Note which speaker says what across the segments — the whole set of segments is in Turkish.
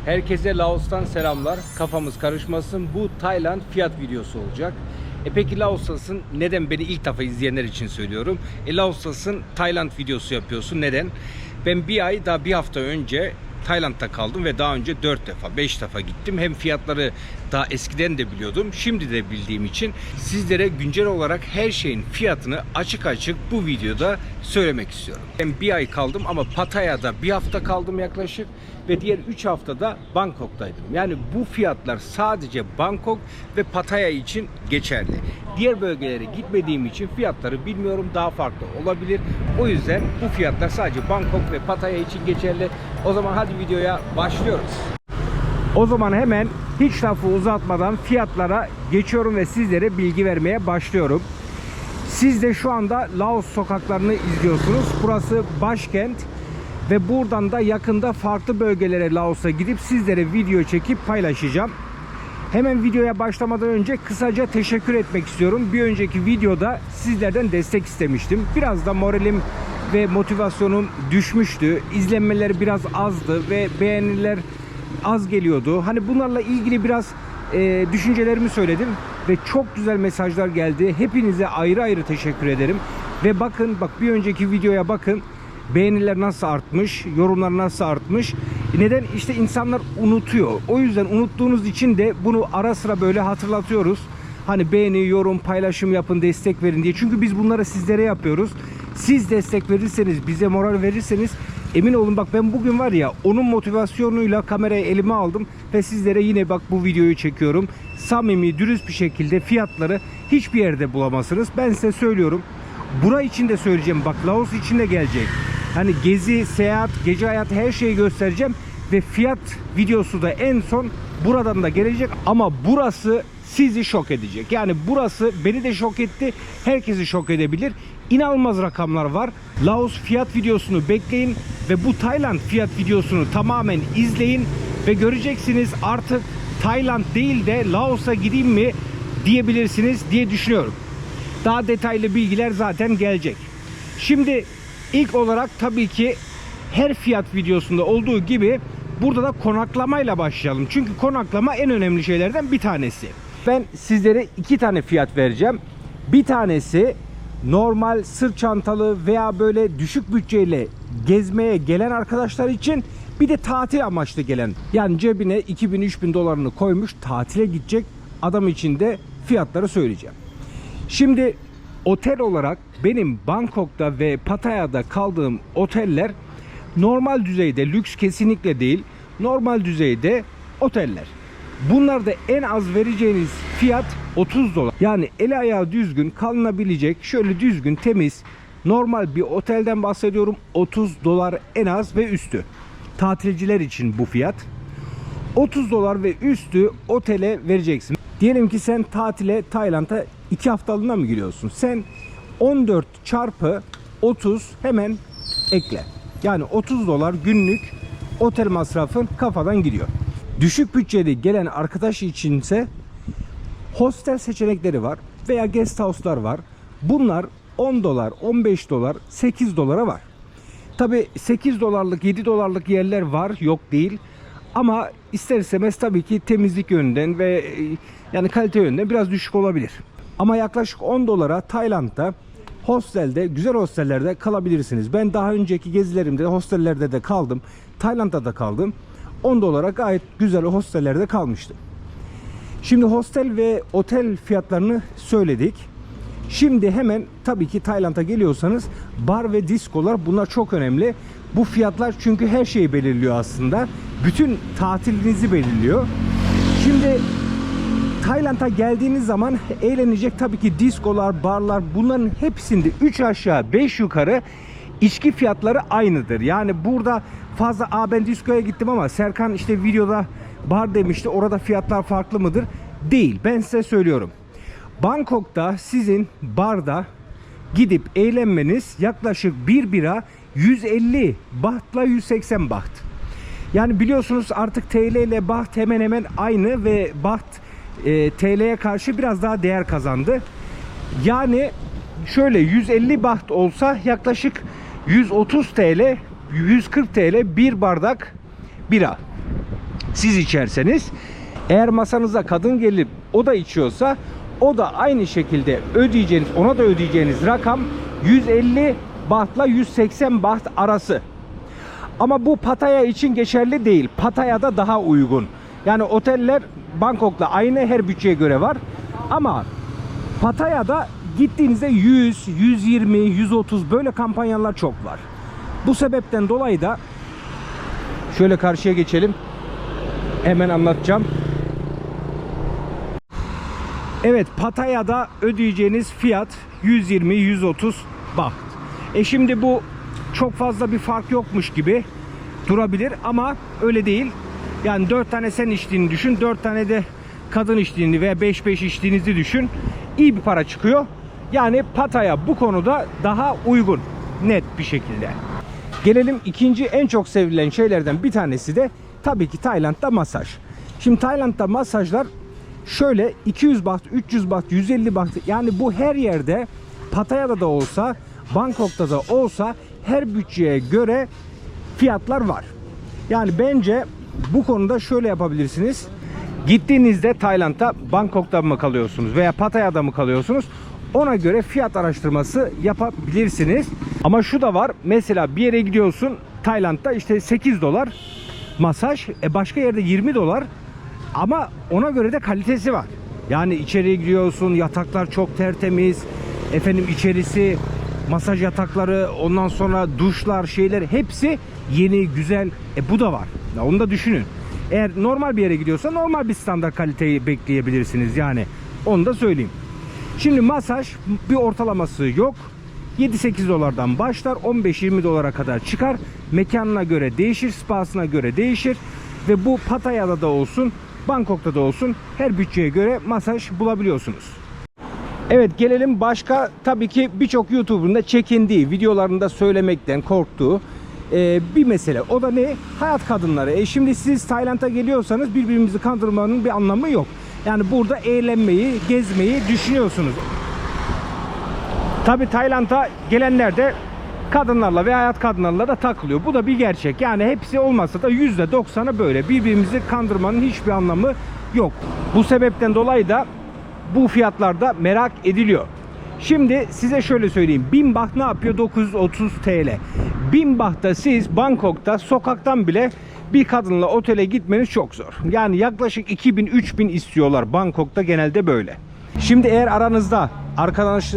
Speaker 1: Herkese Laos'tan selamlar. Kafamız karışmasın. Bu Tayland fiyat videosu olacak. Peki Laos'tasın. Neden? Beni ilk defa izleyenler için söylüyorum. Laos'tasın, Tayland videosu yapıyorsun. Neden? Ben bir hafta önce Tayland'da kaldım ve daha önce 4 defa 5 defa gittim. Hem fiyatları daha eskiden de biliyordum. Şimdi de bildiğim için sizlere güncel olarak her şeyin fiyatını açık açık bu videoda söylemek istiyorum. Ben bir ay kaldım ama Pattaya'da bir hafta kaldım yaklaşık ve diğer 3 haftada Bangkok'taydım. Yani bu fiyatlar sadece Bangkok ve Pattaya için geçerli. Diğer bölgelere gitmediğim için fiyatları bilmiyorum, daha farklı olabilir. O yüzden bu fiyatlar sadece Bangkok ve Pattaya için geçerli. O zaman hadi videoya başlıyoruz. O zaman hemen hiç lafı uzatmadan fiyatlara geçiyorum ve sizlere bilgi vermeye başlıyorum. Siz de şu anda Laos sokaklarını izliyorsunuz. Burası başkent ve buradan da yakında farklı bölgelere Laos'a gidip sizlere video çekip paylaşacağım. Hemen videoya başlamadan önce kısaca teşekkür etmek istiyorum. Bir önceki videoda sizlerden destek istemiştim. Biraz da moralim ve motivasyonum düşmüştü. İzlenmeler biraz azdı ve beğeniler az geliyordu. Hani bunlarla ilgili biraz düşüncelerimi söyledim ve çok güzel mesajlar geldi. Hepinize ayrı ayrı teşekkür ederim. Ve bakın, bir önceki videoya bakın. Beğeniler nasıl artmış, yorumlar nasıl artmış. Neden? İşte insanlar unutuyor. O yüzden unuttuğunuz için de bunu ara sıra böyle hatırlatıyoruz. Hani beğeni, yorum, paylaşım yapın, destek verin diye. Çünkü biz bunları sizlere yapıyoruz. Siz destek verirseniz, bize moral verirseniz emin olun ben bugün var ya onun motivasyonuyla kamerayı elime aldım ve sizlere yine bu videoyu çekiyorum. Samimi, dürüst bir şekilde fiyatları hiçbir yerde bulamazsınız. Ben size söylüyorum. Bura için de söyleyeceğim. Laos için de gelecek. Hani gezi, seyahat, gece hayatı her şeyi göstereceğim ve fiyat videosu da en son buradan da gelecek. Ama burası sizi şok edecek. Yani burası beni de şok etti. Herkesi şok edebilir. İnanılmaz rakamlar var. Laos fiyat videosunu bekleyin ve bu Tayland fiyat videosunu tamamen izleyin ve göreceksiniz, artık Tayland değil de Laos'a gideyim mi diyebilirsiniz diye düşünüyorum. Daha detaylı bilgiler zaten gelecek. Şimdi ilk olarak tabii ki her fiyat videosunda olduğu gibi burada da konaklamayla başlayalım. Çünkü konaklama en önemli şeylerden bir tanesi. Ben sizlere 2 tane fiyat vereceğim. Bir tanesi normal sırt çantalı veya böyle düşük bütçeyle gezmeye gelen arkadaşlar için, bir de tatil amaçlı gelen. Yani cebine 2000-3000 dolarını koymuş tatile gidecek adam için de fiyatları söyleyeceğim. Şimdi otel olarak benim Bangkok'ta ve Pattaya'da kaldığım oteller normal düzeyde, lüks kesinlikle değil, normal düzeyde oteller. Bunlarda en az vereceğiniz fiyat 30 dolar. Yani el ayağı düzgün, kalınabilecek, şöyle düzgün, temiz, normal bir otelden bahsediyorum. 30 dolar en az ve üstü. Tatilciler için bu fiyat. 30 dolar ve üstü otele vereceksin. Diyelim ki sen tatile Tayland'a 2 haftalığına mı giriyorsun? Sen 14 çarpı 30 hemen ekle. Yani 30 dolar günlük otel masrafın kafadan gidiyor. Düşük bütçeli gelen arkadaş içinse hostel seçenekleri var veya guest house'lar var. Bunlar 10 dolar, 15 dolar, 8 dolara var. Tabi 8 dolarlık, 7 dolarlık yerler var, yok değil. Ama ister istemez tabii ki temizlik yönünden ve yani kalite yönünden biraz düşük olabilir. Ama yaklaşık 10 dolara Tayland'da hostelde, güzel hostellerde kalabilirsiniz. Ben daha önceki gezilerimde hostellerde de kaldım. Tayland'da da kaldım. 10 dolara gayet güzel hostellerde kalmıştım. Şimdi hostel ve otel fiyatlarını söyledik. Şimdi hemen tabii ki Tayland'a geliyorsanız bar ve diskolar, bunlar çok önemli. Bu fiyatlar çünkü her şeyi belirliyor aslında. Bütün tatilinizi belirliyor. Şimdi Tayland'a geldiğiniz zaman eğlenecek tabii ki diskolar, barlar, bunların hepsinde 3 aşağı 5 yukarı içki fiyatları aynıdır. Yani burada fazla ben diskoya gittim ama Serkan işte videoda bar demişti, orada fiyatlar farklı mıdır? Değil. Ben size söylüyorum. Bangkok'ta sizin barda gidip eğlenmeniz yaklaşık bir bira 150 bahtla 180 baht. Yani biliyorsunuz artık TL ile baht hemen hemen aynı ve baht TL'ye karşı biraz daha değer kazandı. Yani şöyle 150 baht olsa yaklaşık 130 TL, 140 TL bir bardak bira. siz içerseniz. Eğer masanıza kadın gelip o da içiyorsa, o da aynı şekilde ödeyeceğiniz, ona da ödeyeceğiniz rakam 150 bahtla 180 baht arası. Ama bu Pattaya için geçerli değil. Pattaya'da daha uygun. Yani oteller Bangkok'la aynı, her bütçeye göre var. Ama Pattaya'da gittiğinizde 100, 120, 130 böyle kampanyalar çok var. Bu sebepten dolayı da şöyle karşıya geçelim. Hemen anlatacağım. Evet, Pattaya'da ödeyeceğiniz fiyat 120-130 baht. Şimdi bu çok fazla bir fark yokmuş gibi durabilir ama öyle değil. Yani 4 tane sen içtiğini düşün, 4 tane de kadın içtiğini veya 5-5 içtiğinizi düşün. İyi bir para çıkıyor. Yani Pattaya bu konuda daha uygun, net bir şekilde. Gelelim ikinci en çok sevilen şeylerden bir tanesi de tabii ki Tayland'da masaj. Şimdi Tayland'da masajlar şöyle 200 baht, 300 baht, 150 baht, yani bu her yerde, Pattaya'da da olsa, Bangkok'ta da olsa her bütçeye göre fiyatlar var. Yani bence bu konuda şöyle yapabilirsiniz. Gittiğinizde Tayland'da Bangkok'ta mı kalıyorsunuz veya Pattaya'da mı kalıyorsunuz? Ona göre fiyat araştırması yapabilirsiniz. Ama şu da var. Mesela bir yere gidiyorsun Tayland'da, işte 8 dolar masaj. Başka yerde 20 dolar. Ama ona göre de kalitesi var. Yani içeriye giriyorsun, yataklar çok tertemiz. Efendim içerisi, masaj yatakları, ondan sonra duşlar, şeyler hepsi yeni, güzel. Bu da var. Onu da düşünün. Eğer normal bir yere gidiyorsa normal bir standart kaliteyi bekleyebilirsiniz. Yani onu da söyleyeyim. Şimdi masaj bir ortalaması yok. 7-8 dolardan başlar, 15-20 dolara kadar çıkar. Mekanına göre değişir, spasına göre değişir. Ve bu Pattaya'da da olsun, Bangkok'ta da olsun her bütçeye göre masaj bulabiliyorsunuz. Evet, gelelim başka, tabii ki birçok YouTuber'ın da çekindiği, videolarında söylemekten korktuğu bir mesele. O da ne? Hayat kadınları. Şimdi siz Tayland'a geliyorsanız birbirimizi kandırmanın bir anlamı yok. Yani burada eğlenmeyi, gezmeyi düşünüyorsunuz. Tabii Tayland'a gelenler de kadınlarla ve hayat kadınlarla da takılıyor. Bu da bir gerçek. Yani hepsi olmasa da %90'ı böyle. Birbirimizi kandırmanın hiçbir anlamı yok. Bu sebepten dolayı da bu fiyatlarda merak ediliyor. Şimdi size şöyle söyleyeyim. 1000 baht ne yapıyor? 930 TL. 1000 bahtta siz Bangkok'ta sokaktan bile bir kadınla otele gitmeniz çok zor. Yani yaklaşık 2000-3000 istiyorlar. Bangkok'ta genelde böyle. Şimdi eğer aranızda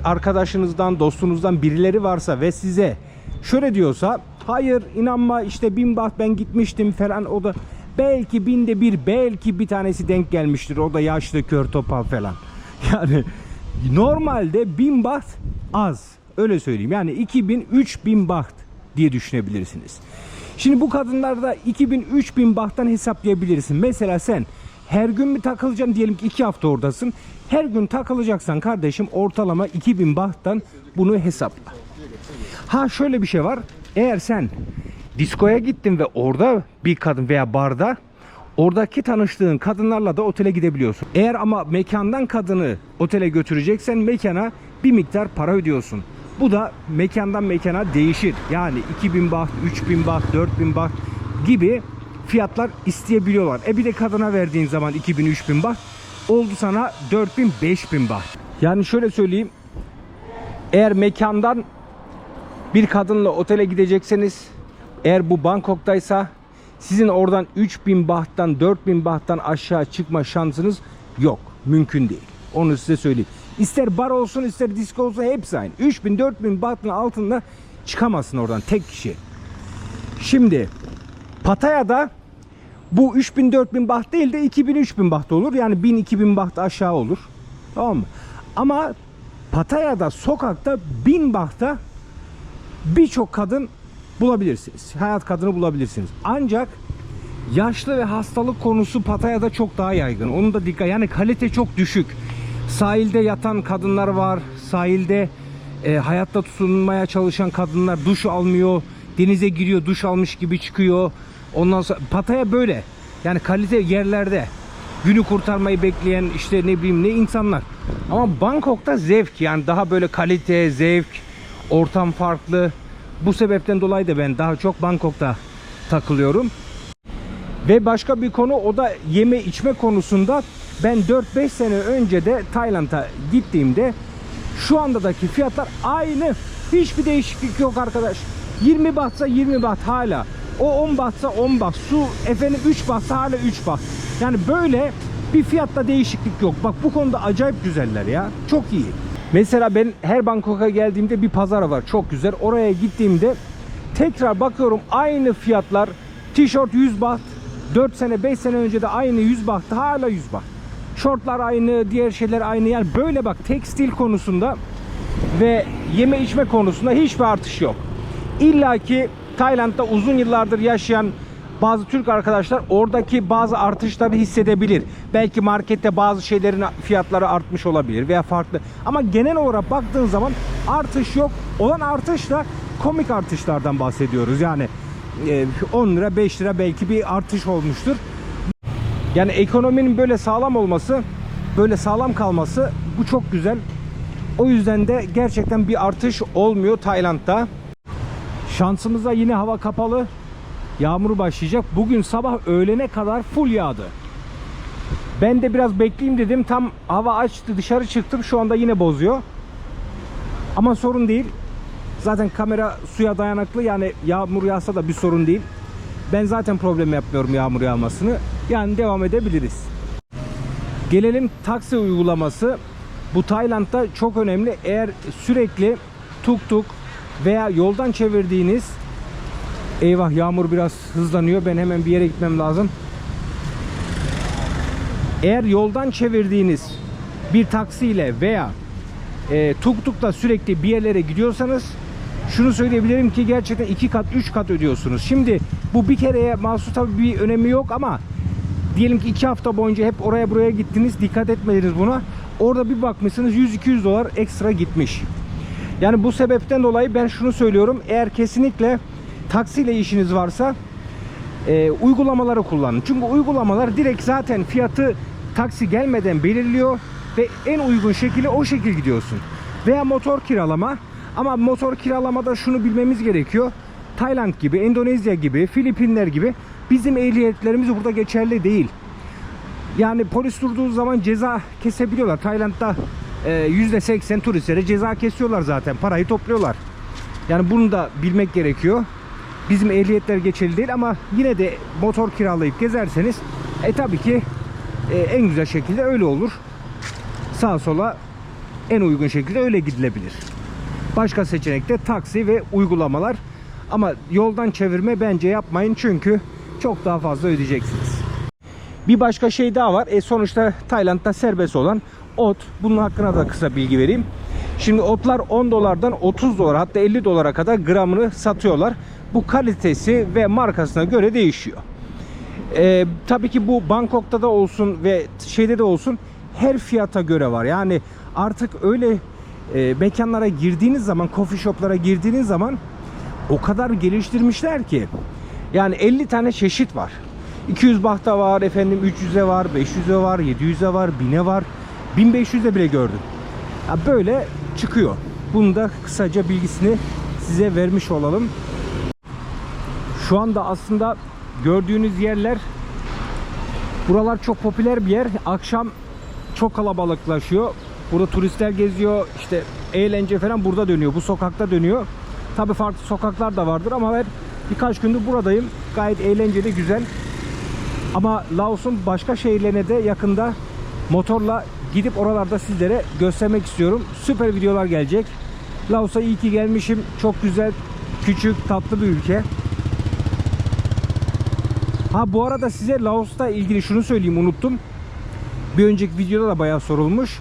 Speaker 1: arkadaşınızdan, dostunuzdan birileri varsa ve size şöyle diyorsa, hayır inanma işte 1000 baht ben gitmiştim falan, o da belki binde bir, belki bir tanesi denk gelmiştir, o da yaşlı, kör topal falan. Yani normalde 1000 baht az, öyle söyleyeyim. Yani 2000-3000 baht diye düşünebilirsiniz. Şimdi bu kadınlarda 2000-3000 bahttan hesaplayabilirsin. Mesela sen her gün mü takılacaksın? Diyelim ki 2 hafta oradasın. Her gün takılacaksan kardeşim ortalama 2000 bahttan bunu hesapla. Ha şöyle bir şey var. Eğer sen diskoya gittin ve orada bir kadın veya barda, oradaki tanıştığın kadınlarla da otele gidebiliyorsun. Eğer ama mekandan kadını otele götüreceksen mekana bir miktar para ödüyorsun. Bu da mekandan mekana değişir. Yani 2000 baht, 3000 baht, 4000 baht gibi fiyatlar isteyebiliyorlar. Bir de kadına verdiğin zaman 2000-3000 baht oldu sana 4000-5000 baht. Yani şöyle söyleyeyim. Eğer mekandan bir kadınla otele gidecekseniz, eğer bu Bangkok'taysa, sizin oradan 3000 bahttan 4000 bahttan aşağı çıkma şansınız yok. Mümkün değil. Onu size söyleyeyim. İster bar olsun, ister disco olsun, hepsi aynı. 3000-4000 bahtın altında çıkamazsın oradan tek kişi. Şimdi Pattaya'da bu 3000-4000 baht değil de 2000-3000 baht olur. Yani 1000-2000 baht aşağı olur. Tamam mı? Ama Pattaya'da sokakta 1000 bahta birçok kadın bulabilirsiniz. Hayat kadını bulabilirsiniz. Ancak yaşlı ve hastalık konusu Pattaya'da çok daha yaygın. Onun da dikkat, yani kalite çok düşük. Sahilde yatan kadınlar var. Sahilde hayatta tutunmaya çalışan kadınlar, duş almıyor. Denize giriyor, duş almış gibi çıkıyor. Ondan sonra Pattaya böyle. Yani kalite yerlerde günü kurtarmayı bekleyen işte ne bileyim ne insanlar. Ama Bangkok'ta zevk, yani daha böyle kalite, zevk, ortam farklı. Bu sebepten dolayı da ben daha çok Bangkok'ta takılıyorum. Ve başka bir konu, o da yeme içme konusunda. Ben 4-5 sene önce de Tayland'a gittiğimde şu andaki fiyatlar aynı. Hiçbir değişiklik yok arkadaş. 20 bahtsa 20 baht hala. O 10 bahtsa 10 baht. Su efendim 3 bahtsa hala 3 baht. Yani böyle bir fiyatta değişiklik yok. Bak bu konuda acayip güzeller ya. Çok iyi. Mesela ben her Bangkok'a geldiğimde bir pazar var. Çok güzel. Oraya gittiğimde tekrar bakıyorum aynı fiyatlar. Tişört 100 baht. 4 sene 5 sene önce de aynı 100 baht. Hala 100 baht. Şortlar aynı, diğer şeyler aynı. Yani böyle bak, tekstil konusunda ve yeme içme konusunda hiçbir artış yok. İlla ki Tayland'da uzun yıllardır yaşayan bazı Türk arkadaşlar oradaki bazı artışları hissedebilir. Belki markette bazı şeylerin fiyatları artmış olabilir veya farklı. Ama genel olarak baktığın zaman artış yok. Olan artış da komik artışlardan bahsediyoruz. Yani 10 lira 5 lira belki bir artış olmuştur. Yani ekonominin böyle sağlam olması, böyle sağlam kalması, bu çok güzel. O yüzden de gerçekten bir artış olmuyor Tayland'da. Şansımıza yine hava kapalı. Yağmur başlayacak. Bugün sabah öğlene kadar full yağdı. Ben de biraz bekleyeyim dedim. Tam hava açtı, dışarı çıktım. Şu anda yine bozuyor. Ama sorun değil. Zaten kamera suya dayanıklı. Yani yağmur yağsa da bir sorun değil. Ben zaten problem yapmıyorum yağmur yağmasını. Yani devam edebiliriz. Gelelim taksi uygulaması. Bu Tayland'da çok önemli. Eğer sürekli tuk tuk veya yoldan çevirdiğiniz... Eyvah, yağmur biraz hızlanıyor. Ben hemen bir yere gitmem lazım. Eğer yoldan çevirdiğiniz bir taksiyle veya tuk tukla sürekli bir yerlere gidiyorsanız şunu söyleyebilirim ki gerçekten 2 kat 3 kat ödüyorsunuz. Şimdi bu bir kereye mahsus tabii bir önemi yok ama diyelim ki 2 hafta boyunca hep oraya buraya gittiniz, dikkat etmediniz buna. Orada bir bakmışsınız 100-200 dolar ekstra gitmiş. Yani bu sebepten dolayı ben şunu söylüyorum. Eğer kesinlikle taksiyle işiniz varsa uygulamaları kullanın. Çünkü uygulamalar direkt zaten fiyatı taksi gelmeden belirliyor ve en uygun şekilde o şekil gidiyorsun. Veya motor kiralama. Ama motor kiralamada şunu bilmemiz gerekiyor. Tayland gibi, Endonezya gibi, Filipinler gibi bizim ehliyetlerimiz burada geçerli değil. Yani polis durduğu zaman ceza kesebiliyorlar. Tayland'da %80 turistlere ceza kesiyorlar zaten. Parayı topluyorlar. Yani bunu da bilmek gerekiyor. Bizim ehliyetler geçerli değil ama yine de motor kiralayıp gezerseniz tabii ki en güzel şekilde öyle olur. Sağa sola en uygun şekilde öyle gidilebilir. Başka seçenek de taksi ve uygulamalar. Ama yoldan çevirme bence yapmayın çünkü çok daha fazla ödeyeceksiniz. Bir başka şey daha var. Sonuçta Tayland'da serbest olan ot. Bunun hakkında da kısa bilgi vereyim. Şimdi otlar 10 dolardan 30 dolar hatta 50 dolara kadar gramını satıyorlar. Bu kalitesi ve markasına göre değişiyor. Tabii ki bu Bangkok'ta da olsun ve şeyde de olsun her fiyata göre var. Yani artık öyle mekanlara girdiğiniz zaman, coffee shop'lara girdiğiniz zaman o kadar geliştirmişler ki yani 50 tane çeşit var. 200 bahta var, efendim 300'e var, 500'e var, 700'e var, 1000'e var, 1500'e bile gördüm. Ya böyle çıkıyor. Bunu da kısaca bilgisini size vermiş olalım. Şu anda aslında gördüğünüz yerler, buralar çok popüler bir yer. Akşam çok kalabalıklaşıyor. Burada turistler geziyor. İşte eğlence falan burada dönüyor. Bu sokakta dönüyor. Tabii farklı sokaklar da vardır ama ben birkaç gündür buradayım. Gayet eğlenceli, güzel. Ama Laos'un başka şehirlerine de yakında motorla gidip oralarda sizlere göstermek istiyorum. Süper videolar gelecek. Laos'a iyi ki gelmişim. Çok güzel, küçük, tatlı bir ülke. Ha bu arada size Laos'ta ilgili şunu söyleyeyim, unuttum. Bir önceki videoda da bayağı sorulmuş.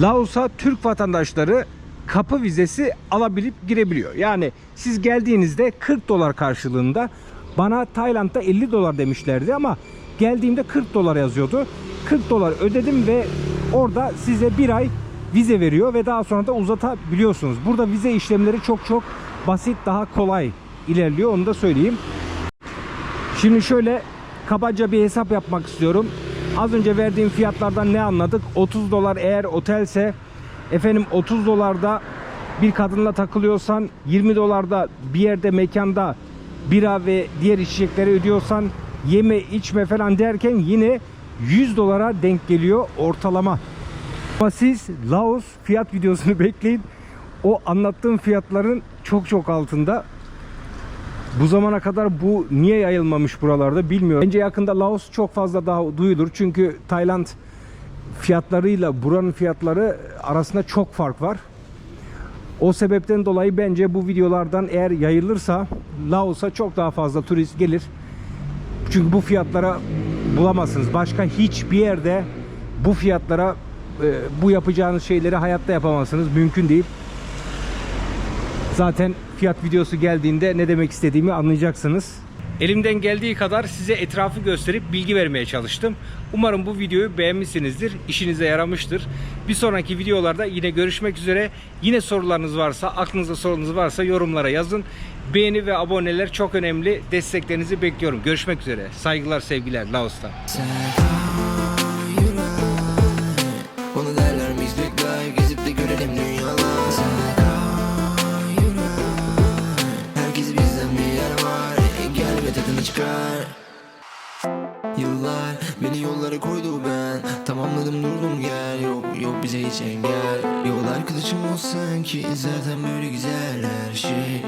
Speaker 1: Laos'a Türk vatandaşları kapı vizesi alabilip girebiliyor. Yani siz geldiğinizde 40 dolar karşılığında, bana Tayland'da 50 dolar demişlerdi ama geldiğimde 40 dolar yazıyordu. 40 dolar ödedim ve orada size bir ay vize veriyor ve daha sonra da uzatabiliyorsunuz. Burada vize işlemleri çok çok basit, daha kolay ilerliyor, onu da söyleyeyim. Şimdi şöyle kabaca bir hesap yapmak istiyorum. Az önce verdiğim fiyatlardan ne anladık? 30 dolar eğer otelse, efendim 30 dolarda bir kadınla takılıyorsan, 20 dolarda bir yerde mekanda bira ve diğer içecekleri ödüyorsan, yeme içme falan derken yine 100 dolara denk geliyor ortalama. Ama siz Laos fiyat videosunu bekleyin. O anlattığım fiyatların çok çok altında. Bu zamana kadar bu niye yayılmamış buralarda bilmiyorum. Bence yakında Laos çok fazla daha duyulur. Çünkü Tayland fiyatlarıyla buranın fiyatları arasında çok fark var. O sebepten dolayı bence bu videolardan eğer yayılırsa Laos'a çok daha fazla turist gelir. Çünkü bu fiyatlara bulamazsınız. Başka hiçbir yerde bu fiyatlara bu yapacağınız şeyleri hayatta yapamazsınız. Mümkün değil. Zaten fiyat videosu geldiğinde ne demek istediğimi anlayacaksınız. Elimden geldiği kadar size etrafı gösterip bilgi vermeye çalıştım. Umarım bu videoyu beğenmişsinizdir, işinize yaramıştır. Bir sonraki videolarda yine görüşmek üzere. Yine sorularınız varsa, aklınızda sorunuz varsa yorumlara yazın. Beğeni ve aboneler çok önemli. Desteklerinizi bekliyorum. Görüşmek üzere. Saygılar, sevgiler Laos'tan.
Speaker 2: Onu derler biz bekler, gezip de görelim dünyalar. Herkes bizden bir yer var, gel ve tadını çıkar. Yıllar beni yollara koydu, ben tamamladım durdum gel. Yok bize hiç engel. Yol arkadaşım olsan ki zaten böyle güzel her şey.